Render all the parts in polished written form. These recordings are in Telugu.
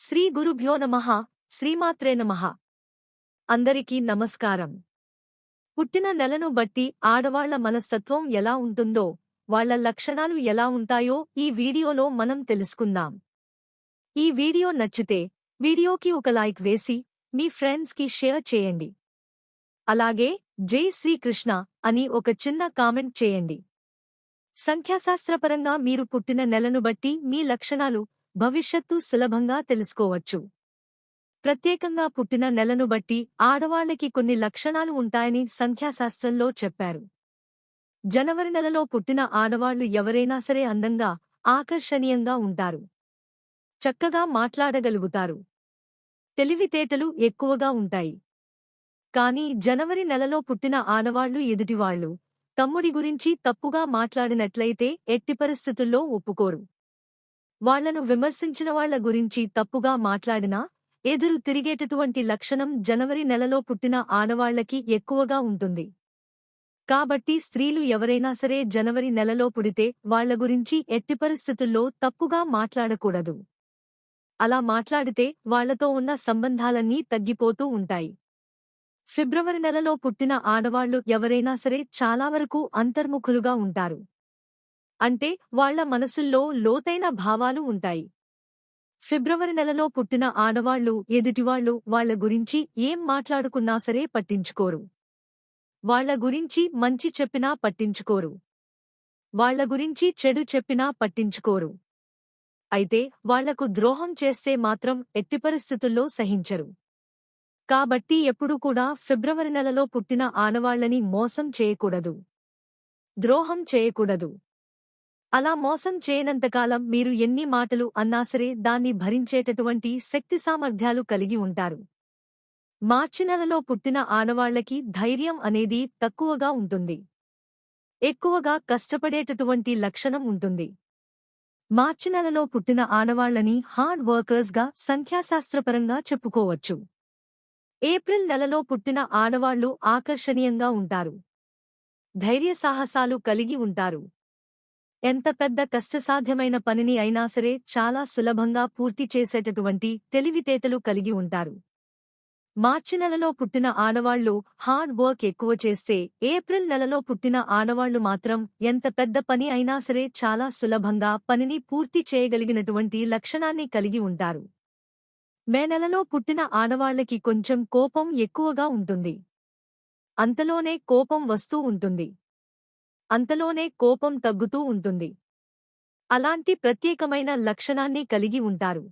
శ్రీ గురుభ్యో నమః. శ్రీమాత్రే నమః. అందరికీ నమస్కారం. పుట్టిన నెలను బట్టి ఆడవాళ్ల మనస్తత్వం ఎలా ఉంటుందో, వాళ్ల లక్షణాలు ఎలా ఉంటాయో ఈ వీడియోలో మనం తెలుసుకుందాం. ఈ వీడియో నచ్చితే వీడియోకి ఒక లైక్ వేసి మీ ఫ్రెండ్స్ కి షేర్ చేయండి. అలాగే జై శ్రీకృష్ణ అని ఒక చిన్న కామెంట్ చేయండి. సంఖ్యాశాస్త్రపరంగా మీరు పుట్టిన నెలను బట్టి మీ లక్షణాలు, భవిష్యత్తు సులభంగా తెలుసుకోవచ్చు. ప్రత్యేకంగా పుట్టిన నెలను బట్టి ఆడవాళ్లకి కొన్ని లక్షణాలు ఉంటాయని సంఖ్యాశాస్త్రంలో చెప్పారు. జనవరి నెలలో పుట్టిన ఆడవాళ్లు ఎవరైనా సరే అందంగా, ఆకర్షణీయంగా ఉంటారు. చక్కగా మాట్లాడగలుగుతారు. తెలివితేటలు ఎక్కువగా ఉంటాయి. కానీ జనవరి నెలలో పుట్టిన ఆడవాళ్లు ఎదుటివాళ్లు, తమ్ముడి గురించి తప్పుగా మాట్లాడినట్లయితే ఎట్టి పరిస్థితుల్లో ఒప్పుకోరు. వాళ్లను విమర్శించిన వాళ్ల గురించి తప్పుగా మాట్లాడినా ఎదురు తిరిగేటటువంటి లక్షణం జనవరి నెలలో పుట్టిన ఆడవాళ్లకి ఎక్కువగా ఉంటుంది. కాబట్టి స్త్రీలు ఎవరైనా సరే జనవరి నెలలో పుడితే వాళ్ల గురించి ఎట్టి పరిస్థితుల్లో తప్పుగా మాట్లాడకూడదు. అలా మాట్లాడితే వాళ్లతో ఉన్న సంబంధాలన్నీ తగ్గిపోతూ ఉంటాయి. ఫిబ్రవరి నెలలో పుట్టిన ఆడవాళ్లు ఎవరైనా సరే చాలా వరకు అంతర్ముఖులుగా ఉంటారు. అంటే వాళ్ల మనసుల్లో లోతైన భావాలు ఉంటాయి. ఫిబ్రవరి నెలలో పుట్టిన ఆడవాళ్లు ఎదుటివాళ్లు వాళ్ల గురించి ఏం మాట్లాడుకున్నా సరే పట్టించుకోరు. వాళ్ల గురించి మంచి చెప్పినా పట్టించుకోరు. వాళ్ల గురించి చెడు చెప్పినా పట్టించుకోరు. అయితే వాళ్లకు ద్రోహం చేస్తే మాత్రం ఎట్టి పరిస్థితుల్లో సహించరు. కాబట్టి ఎప్పుడూ కూడా ఫిబ్రవరి నెలలో పుట్టిన ఆడవాళ్లని మోసం చేయకూడదు. ద్రోహం చేయకూడదు. అలా మోసం చేయనంతకాలం మీరు ఎన్ని మాటలు అన్నాసరే దాన్ని భరించేటటువంటి శక్తి సామర్థ్యాలు కలిగి ఉంటారు. మార్చి నెలలో పుట్టిన ఆడవాళ్లకి ధైర్యం అనేది తక్కువగా ఉంటుంది. ఎక్కువగా కష్టపడేటటువంటి లక్షణం ఉంటుంది. మార్చి నెలలో పుట్టిన ఆడవాళ్లని హార్డ్ వర్కర్స్గా సంఖ్యాశాస్త్రపరంగా చెప్పుకోవచ్చు. ఏప్రిల్ నెలలో పుట్టిన ఆడవాళ్లు ఆకర్షణీయంగా ఉంటారు. ధైర్య సాహసాలు కలిగి ఉంటారు. ఎంత పెద్ద కష్టసాధ్యమైన పనిని అయినా సరే చాలా సులభంగా పూర్తి చేసేటటువంటి తెలివితేటలు కలిగి ఉంటారు. మార్చి నెలలో పుట్టిన ఆడవాళ్లు హార్డ్ వర్క్ ఎక్కువ చేస్తే, ఏప్రిల్ నెలలో పుట్టిన ఆడవాళ్లు మాత్రం ఎంత పెద్ద పని అయినా సరే చాలా సులభంగా పనిని పూర్తి చేయగలిగినటువంటి లక్షణాన్ని కలిగి ఉంటారు. మే నెలలో పుట్టిన ఆడవాళ్లకి కొంచెం కోపం ఎక్కువగా ఉంటుంది. అంతలోనే కోపం వస్తూ ఉంటుంది. అంతలోనే కోపం తగ్గుతూ ఉంటుంది. అలాంటి ప్రత్యేకమైన లక్షణాన్ని కలిగి ఉంటారు.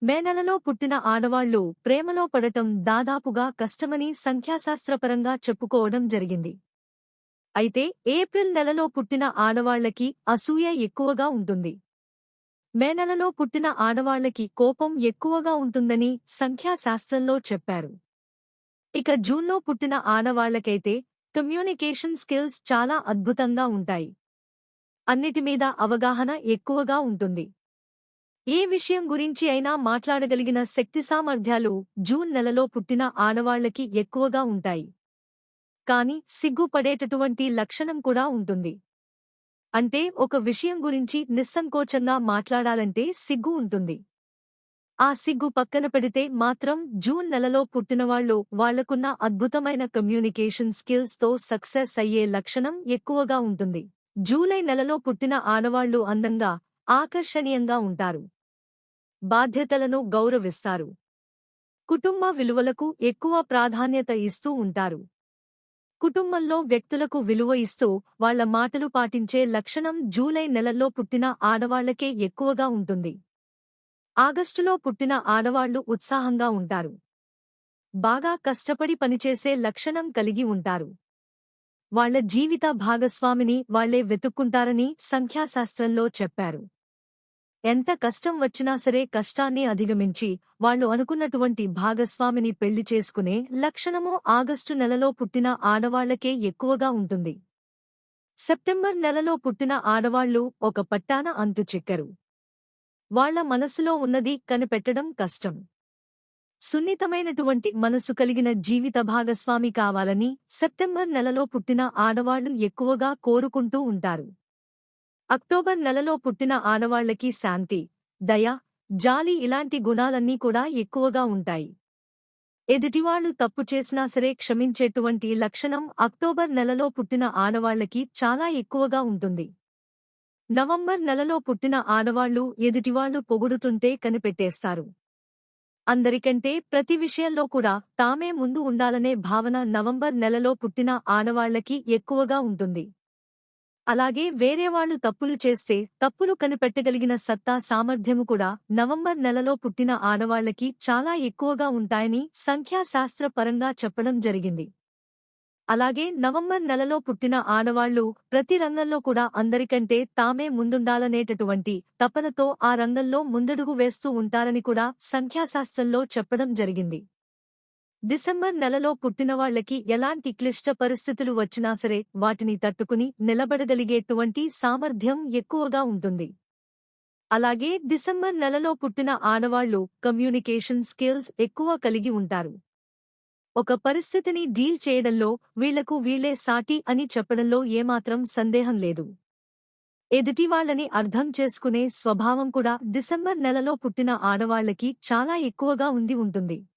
మే నెలలో పుట్టిన ఆడవాళ్లు ప్రేమలో పడటం దాదాపుగా కష్టమని సంఖ్యాశాస్త్రపరంగా చెప్పుకోవడం జరిగింది. అయితే ఏప్రిల్ నెలలో పుట్టిన ఆడవాళ్లకి అసూయ ఎక్కువగా ఉంటుంది. మే నెలలో పుట్టిన ఆడవాళ్లకి కోపం ఎక్కువగా ఉంటుందని సంఖ్యాశాస్త్రంలో చెప్పారు. ఇక జూన్లో పుట్టిన ఆడవాళ్లకైతే కమ్యూనికేషన్ స్కిల్స్ చాలా అద్భుతంగా ఉంటాయి. అన్నిటిమీద అవగాహన ఎక్కువగా ఉంటుంది. ఏ విషయం గురించి అయినా మాట్లాడగలిగిన శక్తి సామర్థ్యాలు జూన్ నెలలో పుట్టిన ఆడవాళ్లకి ఎక్కువగా ఉంటాయి. కానీ సిగ్గుపడేటటువంటి లక్షణం కూడా ఉంటుంది. అంటే ఒక విషయం గురించి నిస్సంకోచంగా మాట్లాడాలంటే సిగ్గు ఉంటుంది. ఆ సిగ్గు పక్కన పెడితే మాత్రం జూన్ నెలలో పుట్టినవాళ్లు వాళ్లకున్న అద్భుతమైన కమ్యూనికేషన్ స్కిల్స్ తో సక్సెస్ అయ్యే లక్షణం ఎక్కువగా ఉంటుంది. జూలై నెలలో పుట్టిన ఆడవాళ్లు అందంగా, ఆకర్షణీయంగా ఉంటారు. బాధ్యతలను గౌరవిస్తారు. కుటుంబ విలువలకు ఎక్కువ ప్రాధాన్యత ఇస్తూ ఉంటారు. కుటుంబంలో వ్యక్తులకు విలువ ఇస్తూ వాళ్ల మాటలు పాటించే లక్షణం జూలై నెలలో పుట్టిన ఆడవాళ్లకే ఎక్కువగా ఉంటుంది. ఆగస్టులో పుట్టిన ఆడవాళ్లు ఉత్సాహంగా ఉంటారు. బాగా కష్టపడి పనిచేసే లక్షణం కలిగి ఉంటారు. వాళ్ల జీవిత భాగస్వామిని వాళ్లే వెతుక్కుంటారని సంఖ్యాశాస్త్రంలో చెప్పారు. ఎంత కష్టం వచ్చినా సరే కష్టాన్ని అధిగమించి వాళ్లు అనుకున్నటువంటి భాగస్వామిని పెళ్లి చేసుకునే లక్షణము ఆగస్టు నెలలో పుట్టిన ఆడవాళ్లకే ఎక్కువగా ఉంటుంది. సెప్టెంబర్ నెలలో పుట్టిన ఆడవాళ్లు ఒక పట్టాన అంతు చిక్కరు. వాళ్ల మనసులో ఉన్నది కనిపెట్టడం కష్టం. సున్నితమైనటువంటి మనసు కలిగిన జీవిత భాగస్వామి కావాలని సెప్టెంబర్ నెలలో పుట్టిన ఆడవాళ్లు ఎక్కువగా కోరుకుంటూ ఉంటారు. అక్టోబర్ నెలలో పుట్టిన ఆడవాళ్లకి శాంతి, దయ, జాలి ఇలాంటి గుణాలన్నీ కూడా ఎక్కువగా ఉంటాయి. ఎదుటివాళ్లు తప్పు చేసినా సరే క్షమించేటువంటి లక్షణం అక్టోబర్ నెలలో పుట్టిన ఆడవాళ్లకి చాలా ఎక్కువగా ఉంటుంది. నవంబర్ నెలలో పుట్టిన ఆడవాళ్లు ఎదుటివాళ్లు పొగుడుతుంటే కనిపెట్టేస్తారు. అందరికంటే ప్రతి విషయంలో కూడా తామే ముందు ఉండాలనే భావన నవంబర్ నెలలో పుట్టిన ఆడవాళ్లకి ఎక్కువగా ఉంటుంది. అలాగే వేరేవాళ్లు తప్పులు చేస్తే తప్పులు కనిపెట్టగలిగిన సత్తా సామర్థ్యము కూడా నవంబర్ నెలలో పుట్టిన ఆడవాళ్లకి చాలా ఎక్కువగా ఉంటాయని సంఖ్యాశాస్త్ర పరంగా చెప్పడం జరిగింది. అలాగే నవంబర్ నెలలో పుట్టిన ఆడవాళ్లు ప్రతి రంగంలో కూడా అందరికంటే తామే ముందుండాలనేటటువంటి తపనతో ఆ రంగంలో ముందడుగు వేస్తూ ఉంటారని కూడా సంఖ్యాశాస్త్రంలో చెప్పడం జరిగింది. డిసెంబర్ నెలలో పుట్టినవాళ్లకి ఎలాంటి క్లిష్ట పరిస్థితులు వచ్చినా సరే వాటిని తట్టుకుని నిలబడగలిగేటువంటి సామర్థ్యం ఎక్కువగా ఉంటుంది. అలాగే డిసెంబర్ నెలలో పుట్టిన ఆడవాళ్లు కమ్యూనికేషన్ స్కిల్స్ ఎక్కువ కలిగి ఉంటారు. ఒక పరిస్థితిని డీల్ చేయడంలో వీళ్లకు వీళ్లే సాటి అని చెప్పడంలో ఏమాత్రం సందేహం లేదు. ఎదుటివాళ్లని అర్థం చేసుకునే స్వభావం కూడా డిసెంబర్ నెలలో పుట్టిన ఆడవాళ్లకి చాలా ఎక్కువగా ఉంటుంది.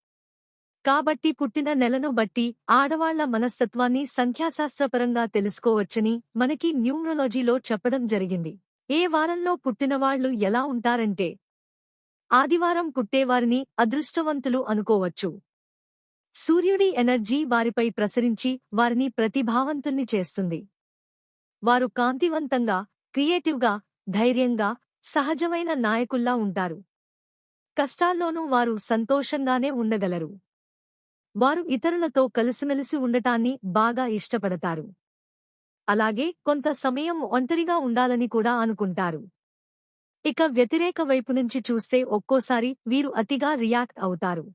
కాబట్టి పుట్టిన నెలను బట్టి ఆడవాళ్ల మనస్తత్వాన్ని సంఖ్యాశాస్త్రపరంగా తెలుసుకోవచ్చని మనకి న్యూమరాలజీలో చెప్పడం జరిగింది. ఏ వారంలో పుట్టినవాళ్లు ఎలా ఉంటారంటే ఆదివారం పుట్టేవారిని అదృష్టవంతులు అనుకోవచ్చు. సూర్యుడి ఎనర్జీ వారిపై ప్రసరించి వారిని ప్రతిభావంతుల్ని చేస్తుంది. వారు కాంతివంతంగా, క్రియేటివ్గా, ధైర్యంగా, సహజమైన నాయకుల్లా ఉంటారు. కష్టాల్లోనూ వారు సంతోషంగానే ఉండగలరు. వారు ఇతరులతో కలిసిమెలిసి ఉండటాన్ని బాగా ఇష్టపడతారు. అలాగే కొంత సమయం ఒంటరిగా ఉండాలని కూడా అనుకుంటారు. ఇక వ్యతిరేక వైపు నుంచి చూస్తే ఒక్కోసారి వీరు అతిగా రియాక్ట్ అవుతారు.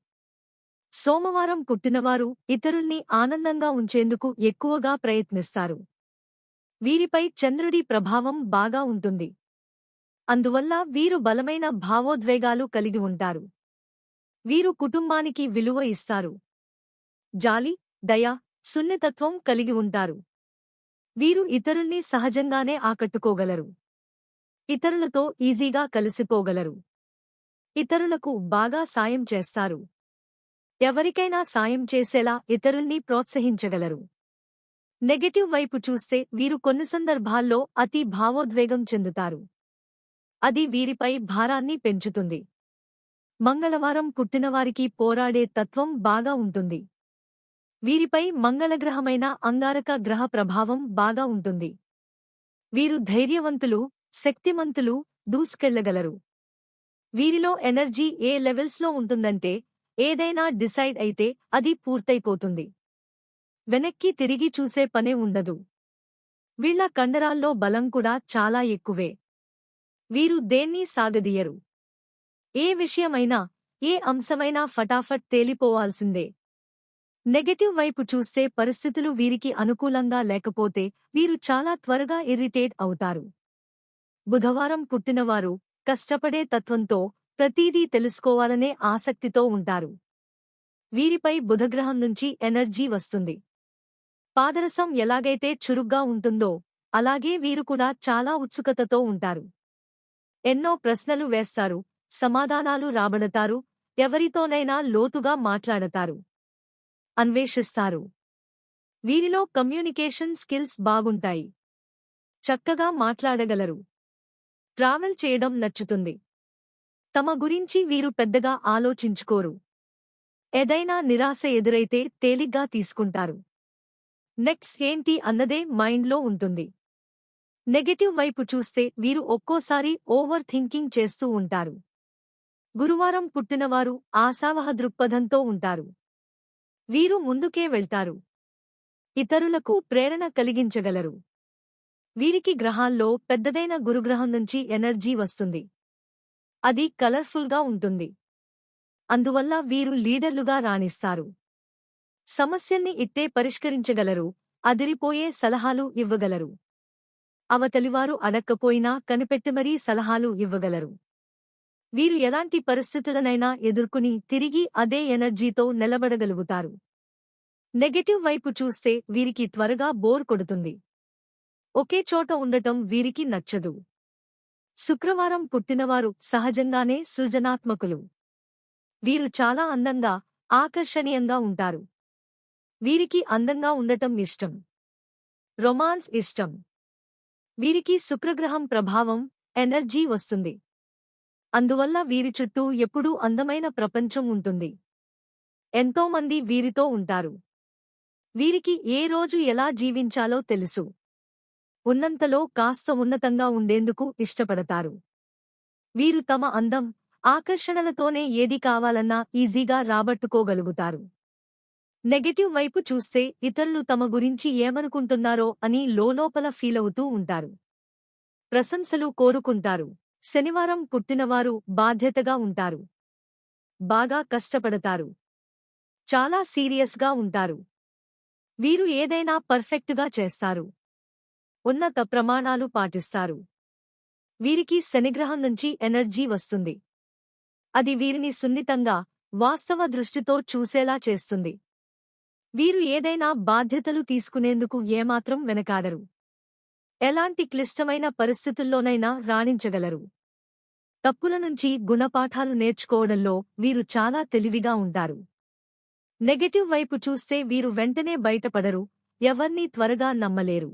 సోమవారం పుట్టినవారు ఇతరుల్ని ఆనందంగా ఉంచేందుకు ఎక్కువగా ప్రయత్నిస్తారు. వీరిపై చంద్రుడి ప్రభావం బాగా ఉంటుంది. అందువల్ల వీరు బలమైన భావోద్వేగాలు కలిగి ఉంటారు. వీరు కుటుంబానికి విలువ ఇస్తారు. జాలి, దయ, సున్నితత్వం కలిగి ఉంటారు. వీరు ఇతరుల్ని సహజంగానే ఆకట్టుకోగలరు. ఇతరులతో ఈజీగా కలిసిపోగలరు. ఇతరులకు బాగా సాయం చేస్తారు. ఎవరికైనా సాయం చేసేలా ఇతరుల్ని ప్రోత్సహించగలరు. నెగటివ్ వైపు చూస్తే వీరు కొన్ని సందర్భాల్లో అతి భావోద్వేగం చెందుతారు. అది వీరిపై భారాన్ని పెంచుతుంది. మంగళవారం పుట్టినవారికి పోరాడే తత్వం బాగా ఉంటుంది. వీరిపై మంగళగ్రహమైన అంగారక గ్రహ ప్రభావం బాగా ఉంటుంది. వీరు ధైర్యవంతులు, శక్తిమంతులు, దూసుకెళ్లగలరు. వీరిలో ఎనర్జీ ఏ లెవెల్స్లో ఉంటుందంటే ఏదైనా డిసైడ్ అయితే అది పూర్తయిపోతుంది. వెనక్కి తిరిగి చూసే పనే ఉండదు. వీళ్ల కండరాల్లో బలం కూడా చాలా ఎక్కువే. వీరు దేన్నీ సాగదీయరు. ఏ విషయమైనా, ఏ అంశమైనా ఫటాఫట్ తేలిపోవాల్సిందే. నెగటివ్ వైపు చూస్తే పరిస్థితులు వీరికి అనుకూలంగా లేకపోతే వీరు చాలా త్వరగా ఇరిటేట్ అవుతారు. బుధవారం పుట్టినవారు కష్టపడే తత్వంతో ప్రతీదీ తెలుసుకోవాలనే ఆసక్తితో ఉంటారు. వీరిపై బుధగ్రహం నుంచి ఎనర్జీ వస్తుంది. పాదరసం ఎలాగైతే చురుగ్గా ఉంటుందో అలాగే వీరు కూడా చాలా ఉత్సుకతతో ఉంటారు. ఎన్నో ప్రశ్నలు వేస్తారు, సమాధానాలు రాబడతారు, ఎవరితోనైనా లోతుగా మాట్లాడతారు, అన్వేషిస్తారు. వీరిలో కమ్యూనికేషన్ స్కిల్స్ బాగుంటాయి. చక్కగా మాట్లాడగలరు. ట్రావెల్ చేయడం నచ్చుతుంది. తమ గురించి వీరు పెద్దగా ఆలోచించుకోరు. ఏదైనా నిరాశ ఎదురైతే తేలిగ్గా తీసుకుంటారు. నెక్స్ట్ ఏంటి అన్నదే మైండ్లో ఉంటుంది. నెగటివ్ వైపు చూస్తే వీరు ఒక్కోసారి ఓవర్ థింకింగ్ చేస్తూ ఉంటారు. గురువారం పుట్టినవారు ఆశావహ దృక్పథంతో ఉంటారు. వీరు ముందుకే వెళ్తారు. ఇతరులకు ప్రేరణ కలిగించగలరు. వీరికి గ్రహాల్లో పెద్దదైన గురుగ్రహం నుంచి ఎనర్జీ వస్తుంది. అది కలర్ఫుల్గా ఉంటుంది. అందువల్ల వీరు లీడర్లుగా రాణిస్తారు. సమస్యల్ని ఇట్టే పరిష్కరించగలరు. అదిరిపోయే సలహాలు ఇవ్వగలరు. అవతలివారు అడక్కపోయినా కనిపెట్టిమరీ సలహాలు ఇవ్వగలరు. వీరు ఎలాంటి పరిస్థితులనైనా ఎదుర్కొని తిరిగి అదే ఎనర్జీతో నిలబడగలుగుతారు. నెగటివ్ వైపు చూస్తే వీరికి త్వరగా బోర్ కొడుతుంది. ఒకే చోట ఉండటం వీరికి నచ్చదు. శుక్రవారం పుట్టినవారు సహజంగానే సృజనాత్మకులు. వీరు చాలా అందంగా, ఆకర్షణీయంగా ఉంటారు. వీరికి అందంగా ఉండటం ఇష్టం. రొమాన్స్ ఇష్టం. వీరికి శుక్రగ్రహం ప్రభావం, ఎనర్జీ వస్తుంది. అందువల్ల వీరి చుట్టూ ఎప్పుడూ అందమైన ప్రపంచం ఉంటుంది. ఎంతోమంది వీరితో ఉంటారు. వీరికి ఏ రోజు ఎలా జీవించాలో తెలుసు. ఉన్నంతలో కాస్త ఉన్నతంగా ఉండేందుకు ఇష్టపడతారు. వీరు తమ అందం, ఆకర్షణలతోనే ఏది కావాలన్నా ఈజీగా రాబట్టుకోగలుగుతారు. నెగటివ్ వైపు చూస్తే ఇతరులు తమ గురించి ఏమనుకుంటున్నారో అని లోలోపల ఫీలవుతూ ఉంటారు. ప్రశంసలు కోరుకుంటారు. శనివారం పుట్టినవారు బాధ్యతగా ఉంటారు. బాగా కష్టపడతారు. చాలా సీరియస్గా ఉంటారు. వీరు ఏదైనా పర్ఫెక్టుగా చేస్తారు. ఉన్నత ప్రమాణాలు పాటిస్తారు. వీరికి శనిగ్రహం నుంచి ఎనర్జీ వస్తుంది. అది వీరిని సున్నితంగా, వాస్తవ దృష్టితో చూసేలా చేస్తుంది. వీరు ఏదైనా బాధ్యతలు తీసుకునేందుకు ఏమాత్రం వెనకాడరు. ఎలాంటి క్లిష్టమైన పరిస్థితుల్లోనైనా రాణించగలరు. తప్పుల నుంచి గుణపాఠాలు నేర్చుకోవడంలో వీరు చాలా తెలివిగా ఉంటారు. నెగటివ్ వైపు చూస్తే వీరు వెంటనే బయటపడరు, ఎవర్నీ త్వరగా నమ్మలేరు.